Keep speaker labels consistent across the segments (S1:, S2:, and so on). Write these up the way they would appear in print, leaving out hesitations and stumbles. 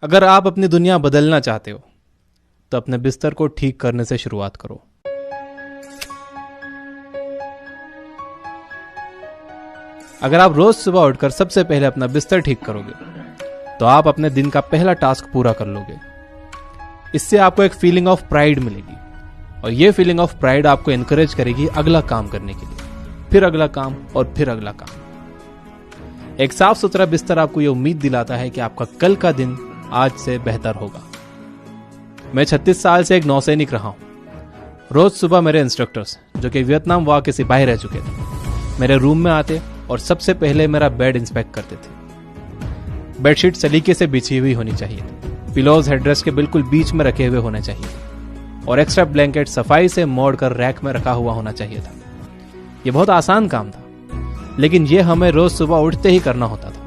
S1: अगर आप अपनी दुनिया बदलना चाहते हो तो अपने बिस्तर को ठीक करने से शुरुआत करो। अगर आप रोज सुबह उठकर सबसे पहले अपना बिस्तर ठीक करोगे तो आप अपने दिन का पहला टास्क पूरा कर लोगे। इससे आपको एक फीलिंग ऑफ प्राइड मिलेगी और यह फीलिंग ऑफ प्राइड आपको एनकरेज करेगी अगला काम करने के लिए, फिर अगला काम और फिर अगला काम। एक साफ सुथरा बिस्तर आपको यह उम्मीद दिलाता है कि आपका कल का दिन आज से बेहतर होगा। मैं 36 साल से एक नौसैनिक रहा हूं। रोज सुबह मेरे इंस्ट्रक्टर्स, जो कि वियतनाम वॉर के सिपाही रह चुके थे, मेरे रूम में आते और सबसे पहले मेरा बेड इंस्पेक्ट करते थे। बेडशीट सलीके से बिछी हुई होनी चाहिए थी, पिलोज हेडरेस्ट के बिल्कुल बीच में रखे हुए होने चाहिए और एक्स्ट्रा ब्लैंकेट सफाई से मोड़कर रैक में रखा हुआ होना चाहिए था। यह बहुत आसान काम था, लेकिन यह हमें रोज सुबह उठते ही करना होता था।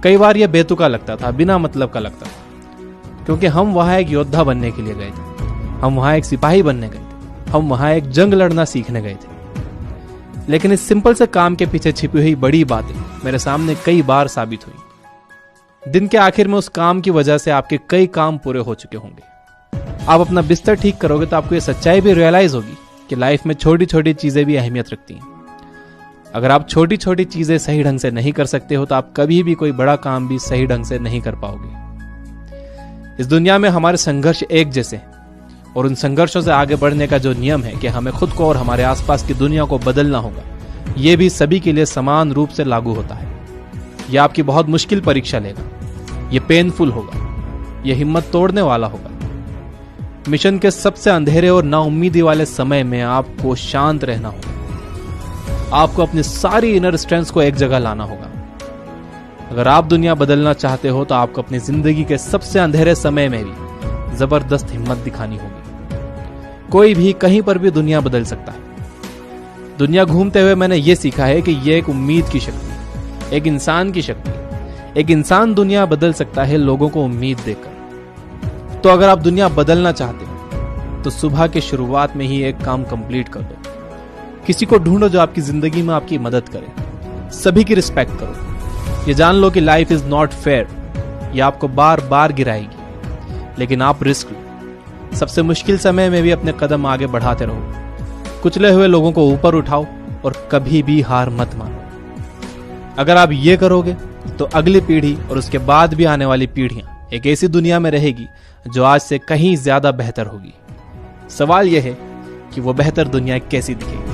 S1: कई बार यह बेतुका लगता था, बिना मतलब का लगता था, क्योंकि हम वहां एक योद्धा बनने के लिए गए थे, हम वहां एक सिपाही बनने गए थे, हम वहां एक जंग लड़ना सीखने गए थे। लेकिन इस सिंपल से काम के पीछे छिपी हुई बड़ी बातें मेरे सामने कई बार साबित हुई। दिन के आखिर में उस काम की वजह से आपके कई काम पूरे हो चुके होंगे। आप अपना बिस्तर ठीक करोगे तो आपको यह सच्चाई भी रियलाइज होगी कि लाइफ में छोटी छोटी चीजें भी अहमियत रखती हैं। अगर आप छोटी छोटी चीजें सही ढंग से नहीं कर सकते हो तो आप कभी भी कोई बड़ा काम भी सही ढंग से नहीं कर पाओगे। इस दुनिया में हमारे संघर्ष एक जैसे हैं और उन संघर्षों से आगे बढ़ने का जो नियम है कि हमें खुद को और हमारे आसपास की दुनिया को बदलना होगा, यह भी सभी के लिए समान रूप से लागू होता है। यह आपकी बहुत मुश्किल परीक्षा लेगा, यह पेनफुल होगा, यह हिम्मत तोड़ने वाला होगा। मिशन के सबसे अंधेरे और नाउम्मीदी वाले समय में आपको शांत रहना होगा। आपको अपनी सारी इनर स्ट्रेंथ को एक जगह लाना होगा। अगर आप दुनिया बदलना चाहते हो तो आपको अपनी जिंदगी के सबसे अंधेरे समय में भी जबरदस्त हिम्मत दिखानी होगी। कोई भी कहीं पर भी दुनिया बदल सकता है। दुनिया घूमते हुए मैंने यह सीखा है कि यह एक उम्मीद की शक्ति, एक इंसान की शक्ति। एक इंसान दुनिया बदल सकता है लोगों को उम्मीद देकर। तो अगर आप दुनिया बदलना चाहते हो तो सुबह के शुरुआत में ही एक काम कंप्लीट कर दो। किसी को ढूंढो जो आपकी जिंदगी में आपकी मदद करे। सभी की रिस्पेक्ट करो। ये जान लो कि लाइफ इज नॉट फेयर, ये आपको बार बार गिराएगी, लेकिन आप रिस्क लो। सबसे मुश्किल समय में भी अपने कदम आगे बढ़ाते रहो। कुचले हुए लोगों को ऊपर उठाओ और कभी भी हार मत मानो। अगर आप ये करोगे तो अगली पीढ़ी और उसके बाद भी आने वाली पीढ़ियां एक ऐसी दुनिया में रहेगी जो आज से कहीं ज्यादा बेहतर होगी। सवाल यह है कि वो बेहतर दुनिया कैसी दिखेगी।